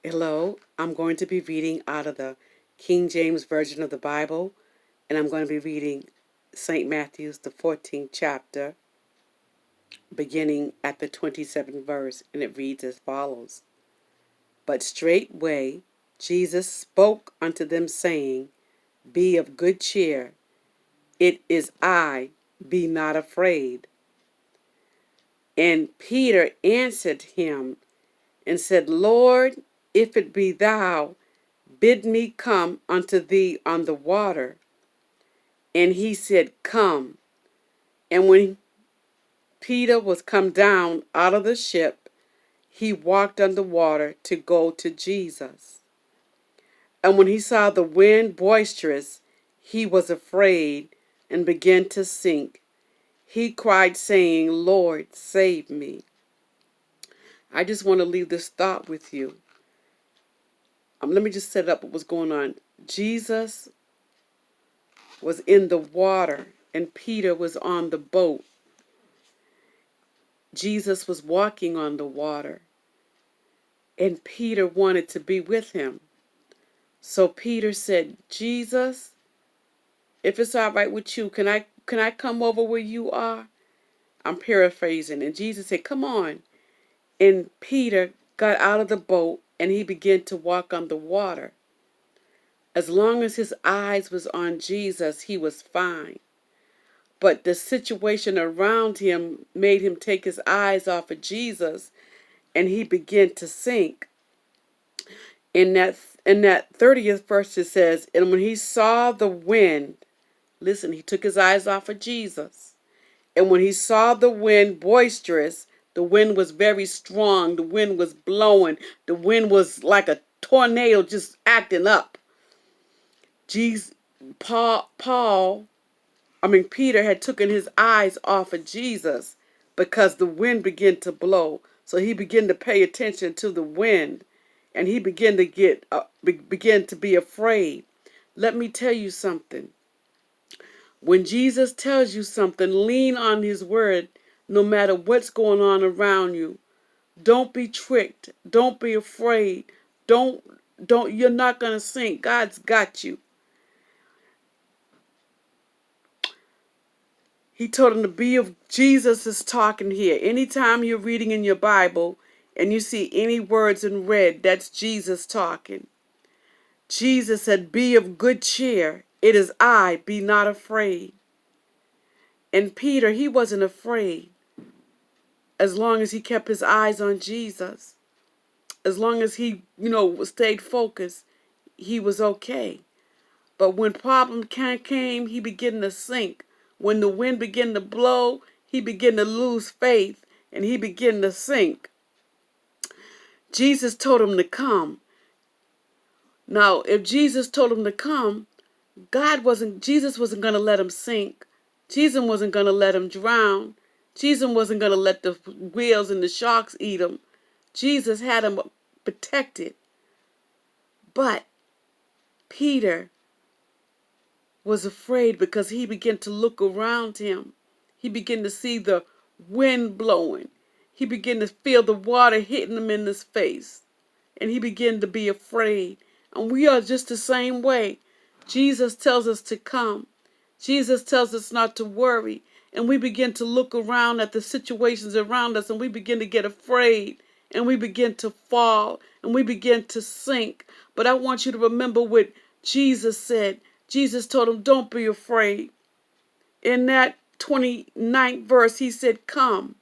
Hello, I'm going to be reading out of the King James Version of the Bible, and I'm going to be reading St. Matthew's, the 14th chapter, beginning at the 27th verse, and it reads as follows. But straightway Jesus spoke unto them, saying, Be of good cheer, it is I, be not afraid. And Peter answered him and said, Lord, if it be thou, bid me come unto thee on the water. And he said, Come. And when Peter was come down out of the ship, he walked on the water to go to Jesus. And when he saw the wind boisterous, he was afraid and began to sink. He cried, saying, Lord, save me. I just want to leave this thought with you. Let me just set up what was going on. Jesus was in the water and Peter was on the boat. Jesus was walking on the water and Peter wanted to be with him. So Peter said, Jesus, if it's all right with you, can I come over where you are? I'm paraphrasing. And Jesus said, come on. And Peter got out of the boat and he began to walk on the water. As long as his eyes was on Jesus, he was fine. But the situation around him made him take his eyes off of Jesus and he began to sink. In that 30th verse it says, and when he saw the wind, listen, he took his eyes off of Jesus. And when he saw the wind boisterous, the wind was very strong, the wind was blowing, the wind was like a tornado just acting up. Peter had taken his eyes off of Jesus because the wind began to blow. So he began to pay attention to the wind, and he began to be afraid. Let me tell you something. When Jesus tells you something, lean on his word no matter what's going on around you. Don't be tricked. Don't be afraid. You're not going to sink. God's got you. He told him to be of Jesus is talking here. Anytime you're reading in your Bible and you see any words in red, that's Jesus talking. Jesus said, be of good cheer. It is I, be not afraid. And Peter, he wasn't afraid as long as he kept his eyes on Jesus. As long as he, stayed focused, he was okay. But when problem came, he began to sink. When the wind began to blow, he began to lose faith and he began to sink. Jesus told him to come. Now, if Jesus told him to come, Jesus wasn't going to let him sink. Jesus wasn't going to let him drown. Jesus wasn't going to let the whales and the sharks eat him. Jesus had him protected. But Peter was afraid because he began to look around him. He began to see the wind blowing. He began to feel the water hitting him in his face. And he began to be afraid. And we are just the same way. Jesus tells us to come. Jesus tells us not to worry. And we begin to look around at the situations around us and we begin to get afraid. And we begin to fall. And we begin to sink. But I want you to remember what Jesus said. Jesus told him, don't be afraid. In that 29th verse, he said, come.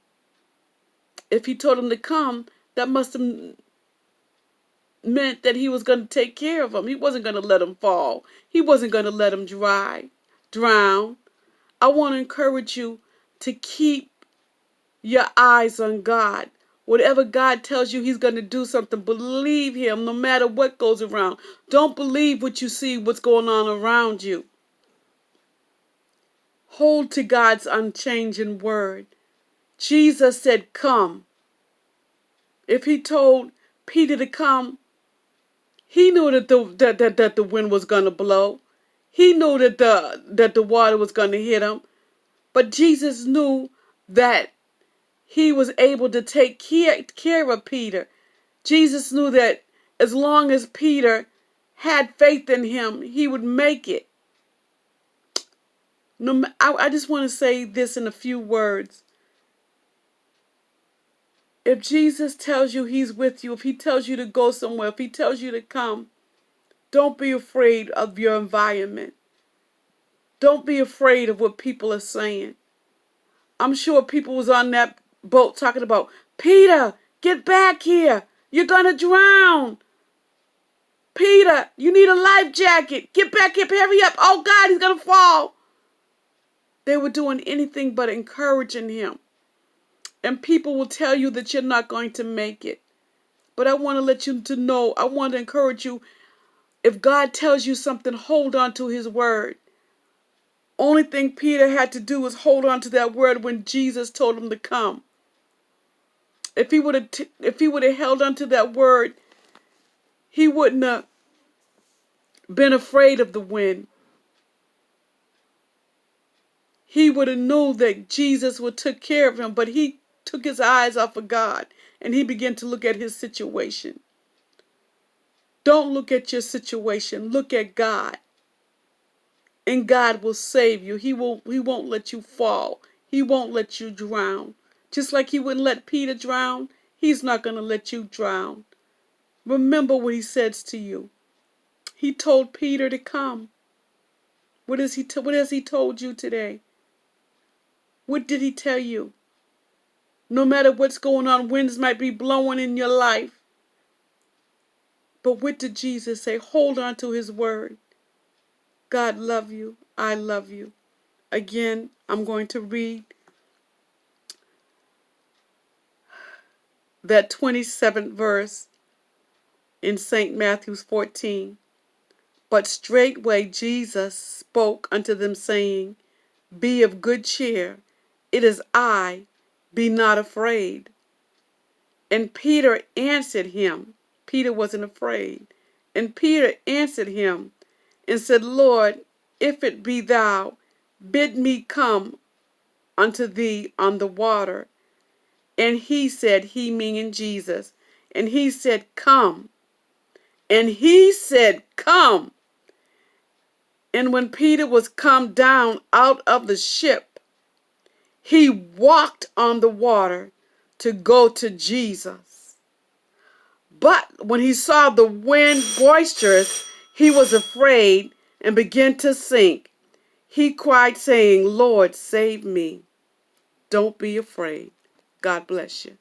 If he told him to come, that must have meant that he was going to take care of him. He wasn't going to let him fall. He wasn't going to let him drown. I want to encourage you to keep your eyes on God. Whatever God tells you he's going to do something, believe him no matter what goes around. Don't believe what you see, what's going on around you. Hold to God's unchanging word. Jesus said, come. If he told Peter to come, he knew that the wind was going to blow. He knew that the water was going to hit him. But Jesus knew that he was able to take care of Peter. Jesus knew that as long as Peter had faith in him, he would make it. I just want to say this in a few words. If Jesus tells you he's with you, if he tells you to go somewhere, if he tells you to come, don't be afraid of your environment. Don't be afraid of what people are saying. I'm sure people was on that boat talking about, Peter, get back here. You're going to drown. Peter, you need a life jacket. Get back here. Hurry up. Oh, God, he's going to fall. They were doing anything but encouraging him. And people will tell you that you're not going to make it. But I want to let you to know, I want to encourage you, if God tells you something, hold on to his word. Only thing Peter had to do was hold on to that word when Jesus told him to come. If he would have held on to that word, he wouldn't have been afraid of the wind. He would have known that Jesus would take care of him, but he took his eyes off of God and he began to look at his situation. Don't look at your situation. Look at God. And God will save you. He won't let you fall. He won't let you drown. Just like he wouldn't let Peter drown, he's not going to let you drown. Remember what he says to you. He told Peter to come. What has he told you today? What did he tell you? No matter what's going on, winds might be blowing in your life. But what did Jesus say? Hold on to his word. God love you. I love you. Again, I'm going to read that 27th verse in St. Matthew 14. But straightway Jesus spoke unto them, saying, Be of good cheer. It is I. Be not afraid. And Peter answered him. Peter wasn't afraid. And Peter answered him and said, Lord, if it be thou, bid me come unto thee on the water. And he said, he meaning Jesus, and he said, come. And he said, come. And when Peter was come down out of the ship, he walked on the water to go to Jesus. But when he saw the wind boisterous, he was afraid and began to sink. He cried, saying, Lord, save me. Don't be afraid. God bless you.